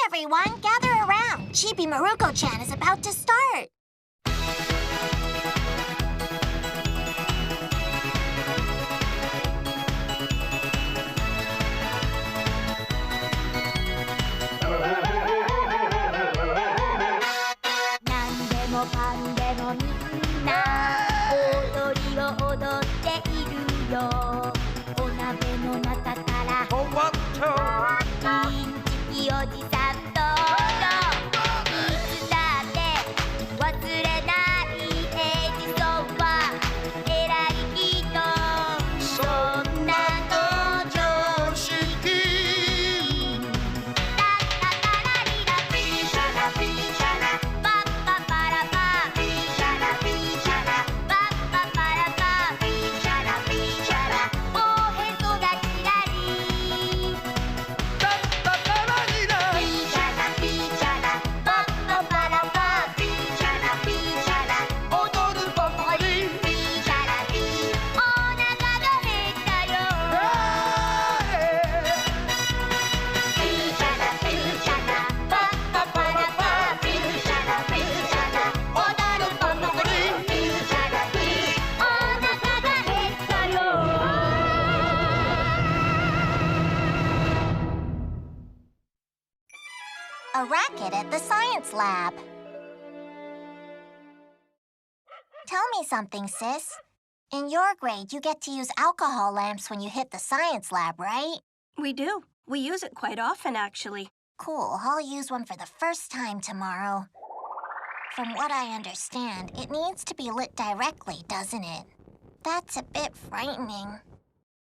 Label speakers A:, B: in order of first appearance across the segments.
A: everyone, gather around. Chibi Maruko Chan is about to start. A racket at the science lab. Tell me something, sis. In your grade, you get to use alcohol lamps when you hit the science lab, right?
B: We do. We use it quite often, actually.
A: Cool. I'll use one for the first time tomorrow. From what I understand, it needs to be lit directly, doesn't it? That's a bit frightening.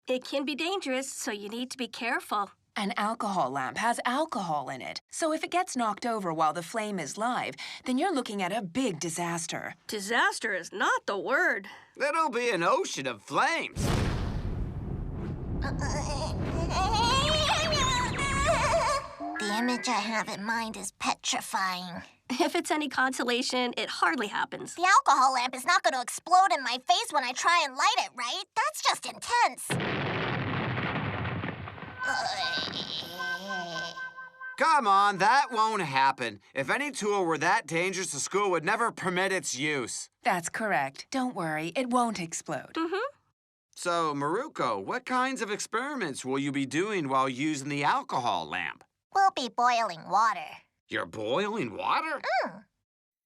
B: It can be dangerous, so you need to be careful.
C: An alcohol lamp has alcohol in it, so if it gets knocked over while the flame is live, then you're looking at a big disaster.
B: Disaster is not the word.
D: It'll be an ocean of flames.
A: The image I have in mind is petrifying.
B: If it's any consolation, it hardly happens.
A: The alcohol lamp is not going to explode in my face when I try and light it, right? That's just intense.
D: Come on, that won't happen. If any tool were that dangerous, the school would never permit its use.
C: That's correct. Don't worry, it won't explode.
D: So, Maruko, what kinds of experiments will you be doing while using the alcohol lamp?
A: We'll be boiling water.
D: You're boiling water?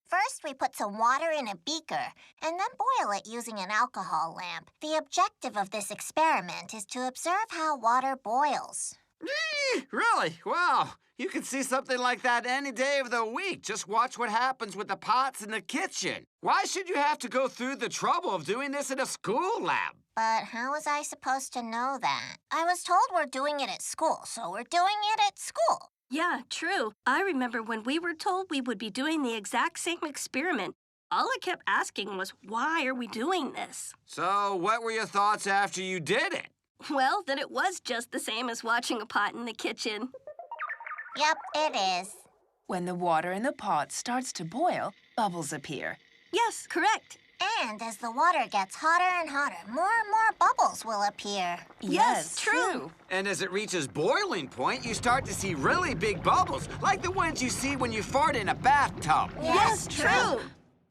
A: First, we put some water in a beaker and then boil it using an alcohol lamp. The objective of this experiment is to observe how water boils.
D: Really? Wow. You can see something like that any day of the week. Just watch what happens with the pots in the kitchen. Why should you have to go through the trouble of doing this in a school lab?
A: But how was I supposed to know that? I was told we're doing it at school, so we're doing it at school.
B: Yeah, true. I remember when we were told we would be doing the exact same experiment. All I kept asking was, why are we doing this?
D: So, what were your thoughts after you did it?
B: Well, that it was just the same as watching a pot in the kitchen.
A: Yep, it is.
C: When the water in the pot starts to boil, bubbles appear.
B: Yes, correct.
A: And as the water gets hotter and hotter, more and more bubbles will appear.
B: Yes, true.
D: And as it reaches boiling point, you start to see really big bubbles, like the ones you see when you fart in a bathtub.
B: Yes, true.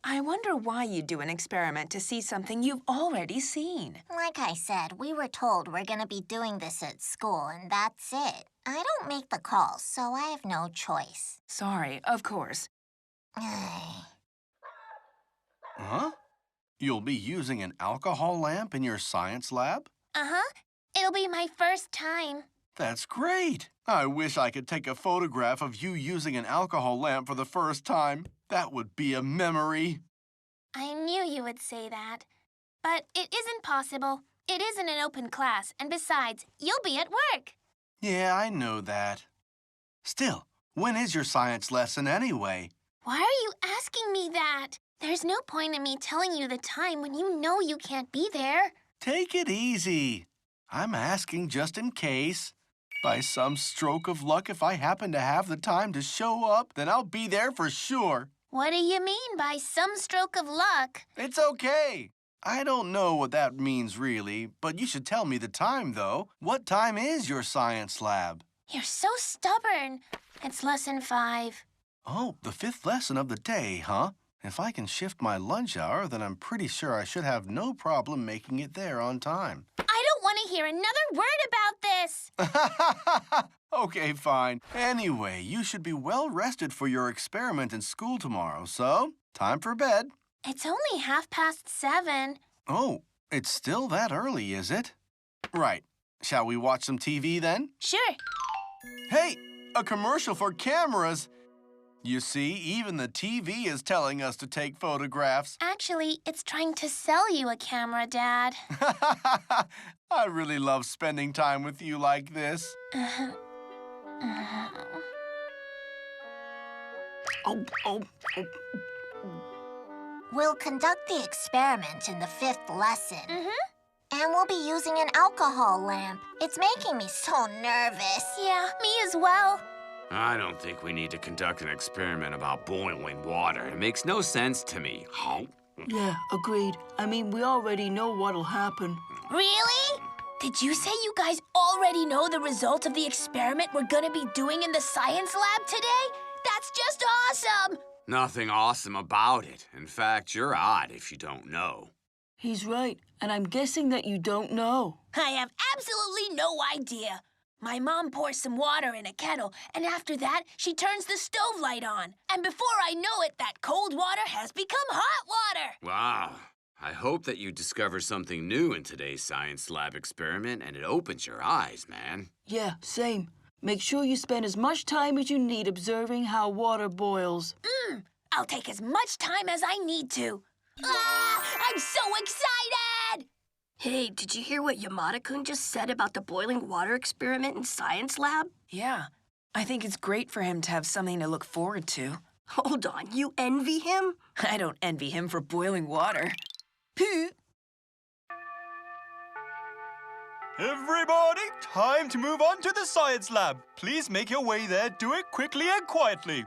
C: I wonder why you do an experiment to see something you've already seen.
A: Like I said, we were told we're gonna be doing this at school, and that's it. I don't make the calls, so I have no choice.
C: Sorry, of course.
E: Huh? You'll be using an alcohol lamp in your science lab?
A: Uh-huh. It'll be my first time.
E: That's great. I wish I could take a photograph of you using an alcohol lamp for the first time. That would be a memory.
F: I knew you would say that. But it isn't possible. It isn't an open class, and besides, you'll be at work.
E: Yeah, I know that. Still, when is your science lesson anyway?
F: Why are you asking me that? There's no point in me telling you the time when you know you can't be there.
E: Take it easy. I'm asking just in case. By some stroke of luck, if I happen to have the time to show up, then I'll be there for sure.
F: What do you mean by some stroke of luck?
E: It's okay. I don't know what that means really, but you should tell me the time, though. What time is your science lab?
F: You're so stubborn. It's lesson 5.
E: Oh, the 5th lesson of the day, huh? If I can shift my lunch hour, then I'm pretty sure I should have no problem making it there on time.
F: I don't want to hear another word about this.
E: Okay, fine. Anyway, you should be well rested for your experiment in school tomorrow, so time for bed.
F: It's only 7:30.
E: Oh, it's still that early, is it? Right. Shall we watch some TV then?
F: Sure.
E: Hey, a commercial for cameras. You see, even the TV is telling us to take photographs.
F: Actually, it's trying to sell you a camera, Dad.
E: I really love spending time with you like this.
A: We'll conduct the experiment in the 5th lesson.
F: Mm-hmm.
A: And we'll be using an alcohol lamp. It's making me so nervous.
F: Yeah, me as well.
D: I don't think we need to conduct an experiment about boiling water. It makes no sense to me.
G: Yeah, agreed. I mean, we already know what'll happen.
F: Really? Did you say you guys already know the result of the experiment we're gonna be doing in the science lab today? That's just awesome!
D: Nothing awesome about it. In fact, you're odd if you don't know.
G: He's right, and I'm guessing that you don't know.
F: I have absolutely no idea. My mom pours some water in a kettle, and after that, she turns the stove light on. And before I know it, that cold water has become hot water.
D: Wow. I hope that you discover something new in today's science lab experiment and it opens your eyes, man.
G: Yeah, same. Make sure you spend as much time as you need observing how water boils.
F: I'll take as much time as I need to. Ah, I'm so excited!
B: Hey, did you hear what Yamada-kun just said about the boiling water experiment in science lab?
C: Yeah, I think it's great for him to have something to look forward to.
B: Hold on, you envy him?
C: I don't envy him for boiling water. Pooh!
H: Everybody, time to move on to the science lab. Please make your way there. Do it quickly and quietly.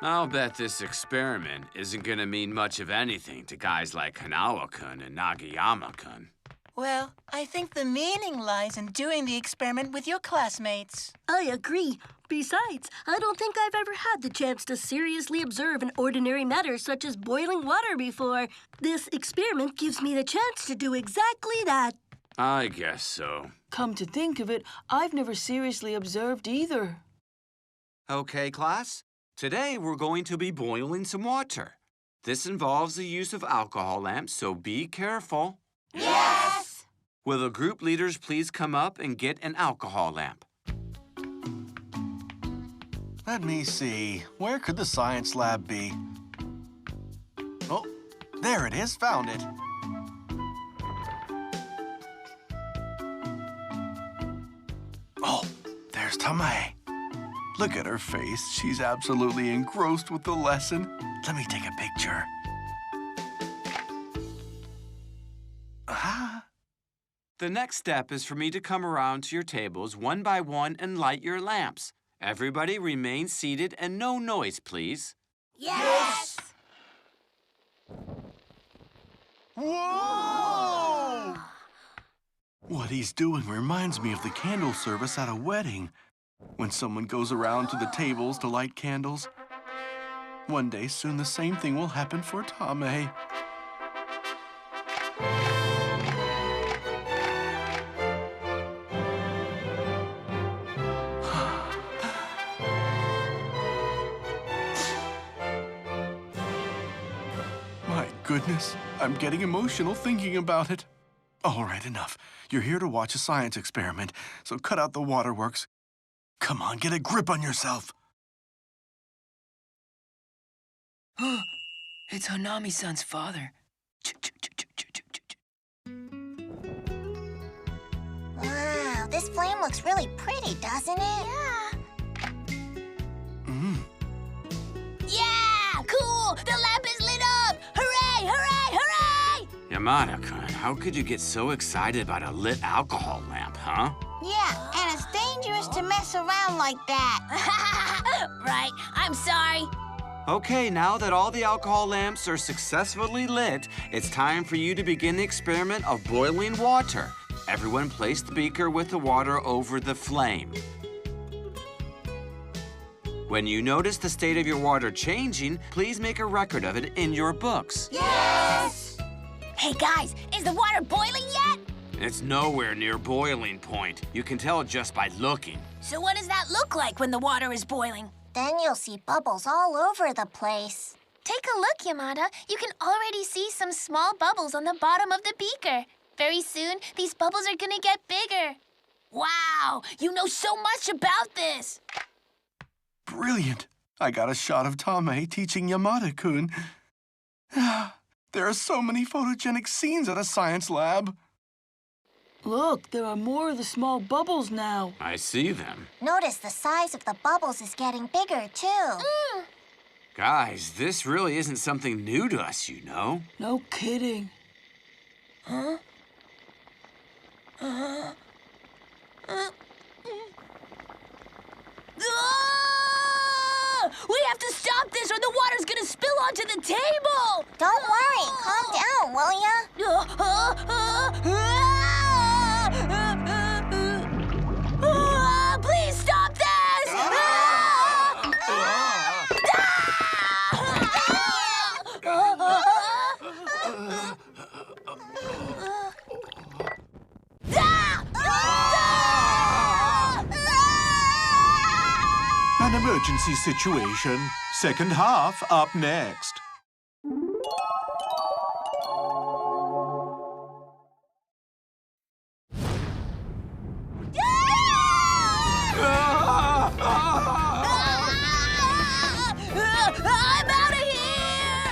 D: I'll bet this experiment isn't gonna mean much of anything to guys like Hanawa-kun and Nagayama-kun.
I: Well, I think the meaning lies in doing the experiment with your classmates.
B: I agree. Besides, I don't think I've ever had the chance to seriously observe an ordinary matter such as boiling water before. This experiment gives me the chance to do exactly that.
D: I guess so.
G: Come to think of it, I've never seriously observed either.
D: Okay, class. Today we're going to be boiling some water. This involves the use of alcohol lamps, so be careful.
F: Yes!
D: Will the group leaders please come up and get an alcohol lamp?
E: Let me see. Where could the science lab be? Oh, there it is. Found it. Oh, there's Tamae. Look at her face. She's absolutely engrossed with the lesson. Let me take a picture. Ah.
D: The next step is for me to come around to your tables one by one and light your lamps. Everybody remain seated and no noise, please.
F: Yes!
E: Whoa! What he's doing reminds me of the candle service at a wedding, when someone goes around to the tables to light candles. One day soon the same thing will happen for Tamae. My goodness, I'm getting emotional thinking about it. All right, enough. You're here to watch a science experiment, so cut out the waterworks. Come on, get a grip on yourself.
C: It's Hanami-san's father.
A: Wow, this flame looks really pretty, doesn't it?
F: Yeah! Cool! The lamp is lit up! Hooray! Hooray! Hooray!
D: Yamada-kun, how could you get so excited about a lit alcohol lamp, huh?
I: Yeah, and it's dangerous to mess around like that.
F: Right, I'm sorry.
D: Okay, now that all the alcohol lamps are successfully lit, it's time for you to begin the experiment of boiling water. Everyone place the beaker with the water over the flame. When you notice the state of your water changing, please make a record of it in your books.
F: Yes! Hey, guys, is the water boiling yet?
D: It's nowhere near boiling point. You can tell just by looking.
F: So what does that look like when the water is boiling?
A: Then you'll see bubbles all over the place.
J: Take a look, Yamada. You can already see some small bubbles on the bottom of the beaker. Very soon, these bubbles are gonna get bigger.
F: Wow, you know so much about this.
E: Brilliant. I got a shot of Tamae teaching Yamada-kun. There are so many photogenic scenes at a science lab.
G: Look, there are more of the small bubbles now.
D: I see them.
A: Notice the size of the bubbles is getting bigger, too.
D: Guys, this really isn't something new to us, you know.
G: No kidding.
F: Huh? We have to stop this or the water's gonna spill onto the table!
A: Don't worry. Calm down, will ya?
F: Please stop this!
K: An emergency situation. Second half up next.
F: I'm out of here!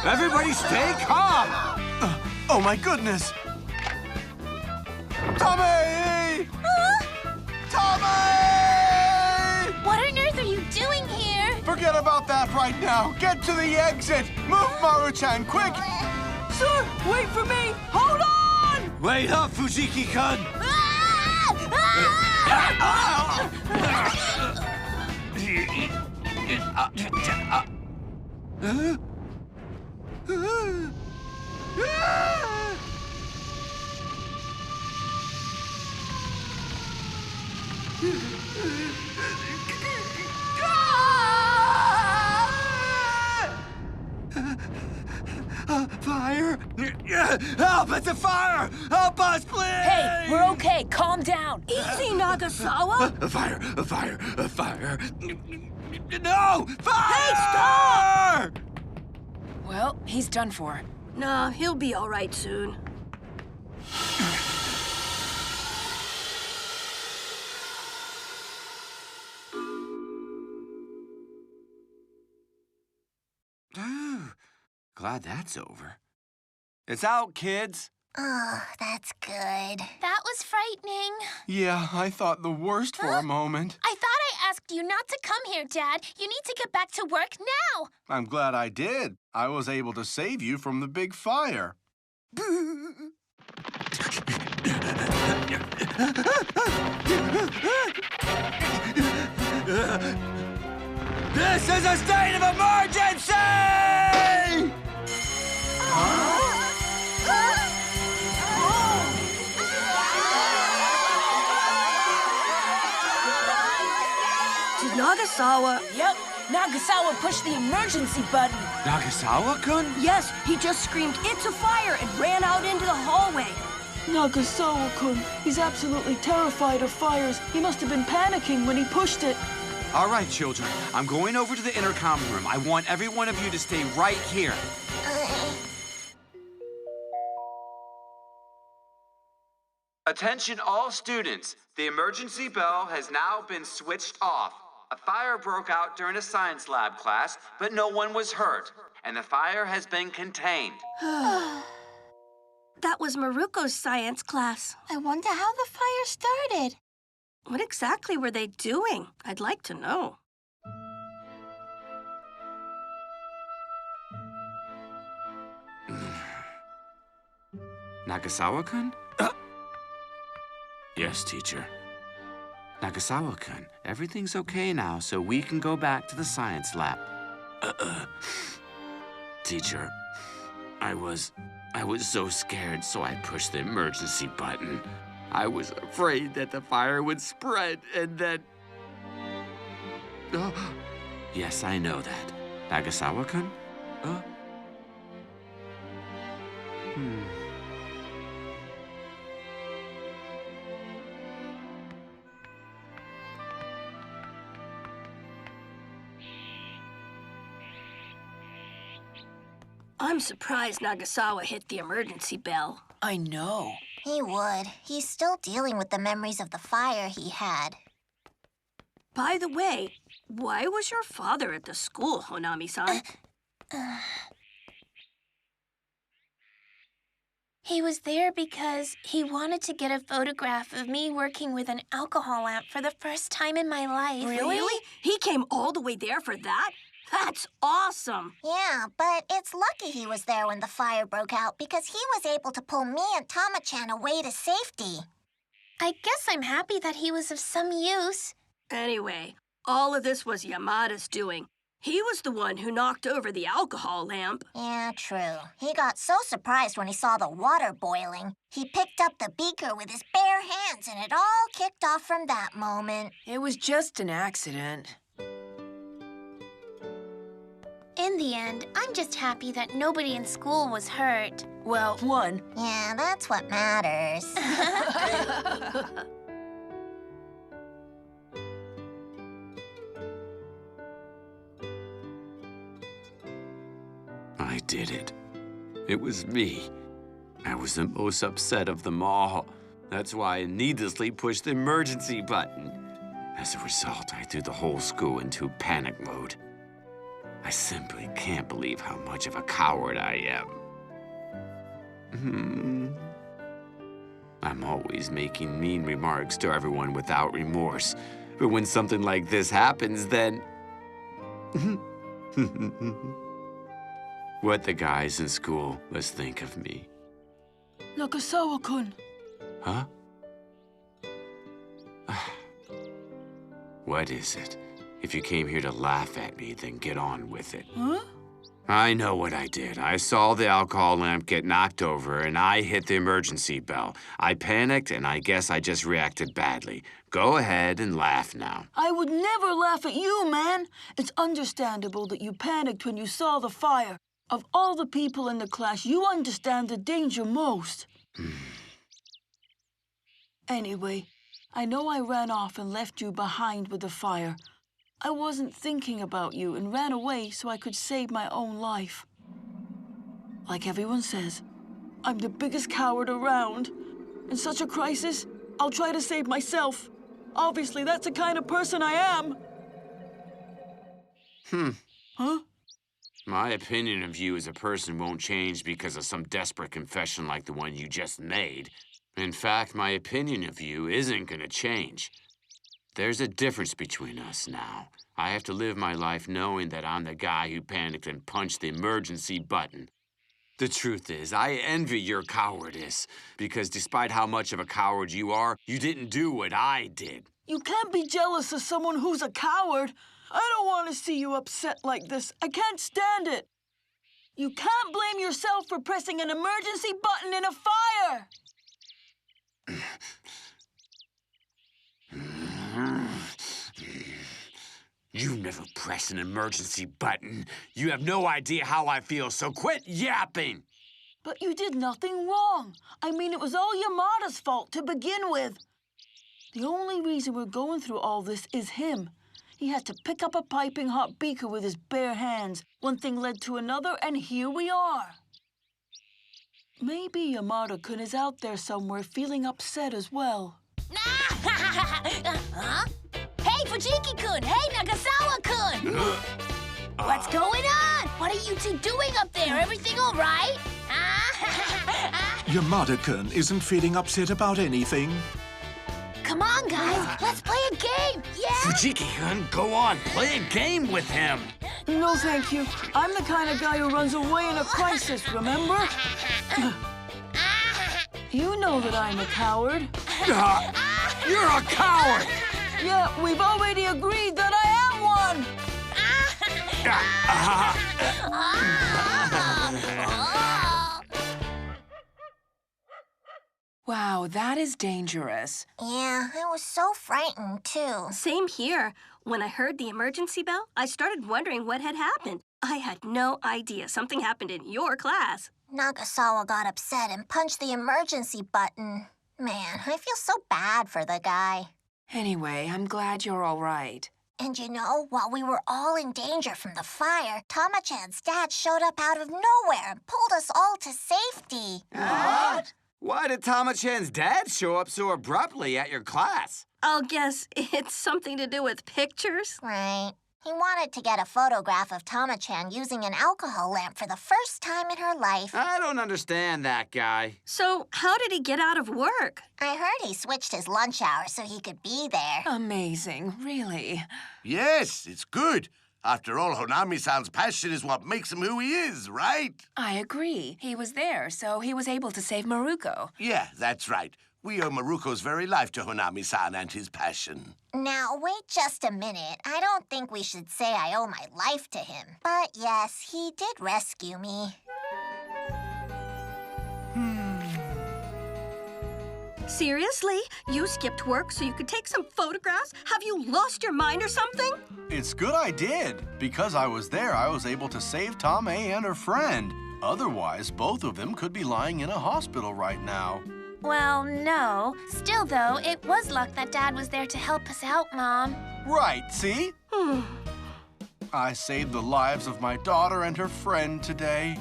D: Everybody stay calm!
E: Oh my goodness! Tamae! Tamae!
J: What on earth are you doing here?
E: Forget about that right now. Get to the exit. Move, Maru-chan, quick!
G: Sir, wait for me! Hold on!
D: Wait up, Fujiki-kun! Fire! Help! It's a fire! Help us, please!
F: Hey, we're okay. Calm down.
B: Easy, Nagasawa.
D: A fire! A fire! A fire! No! Fire!
B: Hey, stop!
C: Well, he's done for.
B: Nah, he'll be all right soon.
D: Glad that's over. It's out, kids.
A: Oh, that's good.
J: That was frightening.
E: Yeah, I thought the worst for a moment.
J: I thought I asked you not to come here, Dad. You need to get back to work now.
E: I'm glad I did. I was able to save you from the big fire.
D: This is a state of emergency!
B: To Nagasawa.
F: Yep, Nagasawa pushed the emergency button.
D: Nagasawa-kun?
B: Yes, he just screamed, "It's a fire," and ran out into the hallway.
G: Nagasawa-kun, he's absolutely terrified of fires. He must have been panicking when he pushed it.
D: All right, children. I'm going over to the intercom room. I want every one of you to stay right here. Attention all students. The emergency bell has now been switched off. A fire broke out during a science lab class, but no one was hurt, and the fire has been contained.
B: That was Maruko's science class.
I: I wonder how the fire started.
B: What exactly were they doing? I'd like to know.
D: Nagasawa-kun? Yes, teacher. Nagasawa-kun, everything's okay now, so we can go back to the science lab. Teacher, I was so scared, so I pushed the emergency button. I was afraid that the fire would spread and then... Yes, I know that. Nagasawa-kun?
B: I'm surprised Nagasawa hit the emergency bell.
C: I know.
A: He would. He's still dealing with the memories of the fire he had.
B: By the way, why was your father at the school, Honami-san?
J: He was there because he wanted to get a photograph of me working with an alcohol lamp for the first time in my life.
B: Really? He came all the way there for that? That's awesome!
A: Yeah, but it's lucky he was there when the fire broke out because he was able to pull me and Tama-chan away to safety.
J: I guess I'm happy that he was of some use.
B: Anyway, all of this was Yamada's doing. He was the one who knocked over the alcohol lamp.
A: Yeah, true. He got so surprised when he saw the water boiling. He picked up the beaker with his bare hands, and it all kicked off from that moment.
C: It was just an accident.
J: In the end, I'm just happy that nobody in school was hurt.
C: Well, one.
A: Yeah, that's what matters.
D: I did it. It was me. I was the most upset of them all. That's why I needlessly pushed the emergency button. As a result, I threw the whole school into panic mode. I simply can't believe how much of a coward I am. I'm always making mean remarks to everyone without remorse. But when something like this happens, then... what the guys in school must think of me.
G: Nagasawa-kun.
D: Huh? What is it? If you came here to laugh at me, then get on with it.
G: Huh?
D: I know what I did. I saw the alcohol lamp get knocked over, and I hit the emergency bell. I panicked, and I guess I just reacted badly. Go ahead and laugh now.
G: I would never laugh at you, man. It's understandable that you panicked when you saw the fire. Of all the people in the class, you understand the danger most. Anyway, I know I ran off and left you behind with the fire. I wasn't thinking about you and ran away so I could save my own life. Like everyone says, I'm the biggest coward around. In such a crisis, I'll try to save myself. Obviously, that's the kind of person I am. Huh?
D: My opinion of you as a person won't change because of some desperate confession like the one you just made. In fact, my opinion of you isn't gonna change. There's a difference between us now. I have to live my life knowing that I'm the guy who panicked and punched the emergency button. The truth is, I envy your cowardice, because despite how much of a coward you are, you didn't do what I did.
G: You can't be jealous of someone who's a coward. I don't want to see you upset like this. I can't stand it. You can't blame yourself for pressing an emergency button in a fire.
D: You never press an emergency button. You have no idea how I feel, so quit yapping.
G: But you did nothing wrong. I mean, it was all Yamada's fault to begin with. The only reason we're going through all this is him. He had to pick up a piping hot beaker with his bare hands. One thing led to another, and here we are. Maybe Yamada-kun is out there somewhere feeling upset as well.
F: Huh? Hey, Fujiki-kun! Hey, Nagasawa-kun! What's going on? What are you two doing up there? Everything all right?
K: Yamada-kun isn't feeling upset about anything.
F: Come on, guys. Let's play a game. Yeah?
D: Fujiki-kun, go on. Play a game with him.
G: No, thank you. I'm the kind of guy who runs away in a crisis, remember? You know that I'm a coward.
D: You're a coward!
G: Yeah, we've already agreed that I am one!
C: Wow, that is dangerous.
A: Yeah, I was so frightened, too.
B: Same here. When I heard the emergency bell, I started wondering what had happened. I had no idea something happened in your class.
A: Nagasawa got upset and punched the emergency button. Man, I feel so bad for the guy.
C: Anyway, I'm glad you're all right.
A: And you know, while we were all in danger from the fire, Tama-chan's dad showed up out of nowhere and pulled us all to safety.
D: What? Why did Tama-chan's dad show up so abruptly at your class?
B: I'll guess it's something to do with pictures.
A: Right. He wanted to get a photograph of Tama-chan using an alcohol lamp for the first time in her life.
D: I don't understand that guy.
B: So, how did he get out of work?
A: I heard he switched his lunch hour so he could be there.
C: Amazing, really.
L: Yes, it's good. After all, Honami-san's passion is what makes him who he is, right?
C: I agree. He was there, so he was able to save Maruko.
L: Yeah, that's right. We owe Maruko's very life to Honami-san and his passion.
A: Now, wait just a minute. I don't think we should say I owe my life to him. But yes, he did rescue me.
B: Seriously? You skipped work so you could take some photographs? Have you lost your mind or something?
E: It's good I did. Because I was there, I was able to save Tamae and her friend. Otherwise, both of them could be lying in a hospital right now.
J: Well, no. Still, though, it was luck that Dad was there to help us out, Mom.
E: Right, see? I saved the lives of my daughter and her friend today.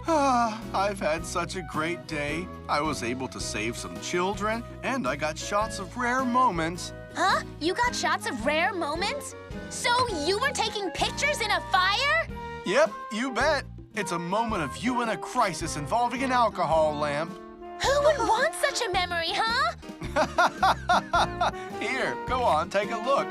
E: I've had such a great day. I was able to save some children, and I got shots of rare moments.
J: Huh? You got shots of rare moments? So you were taking pictures in a fire?
E: Yep, you bet. It's a moment of you in a crisis involving an alcohol lamp.
J: Who would want such a memory, huh?
E: Here, go on, take a look.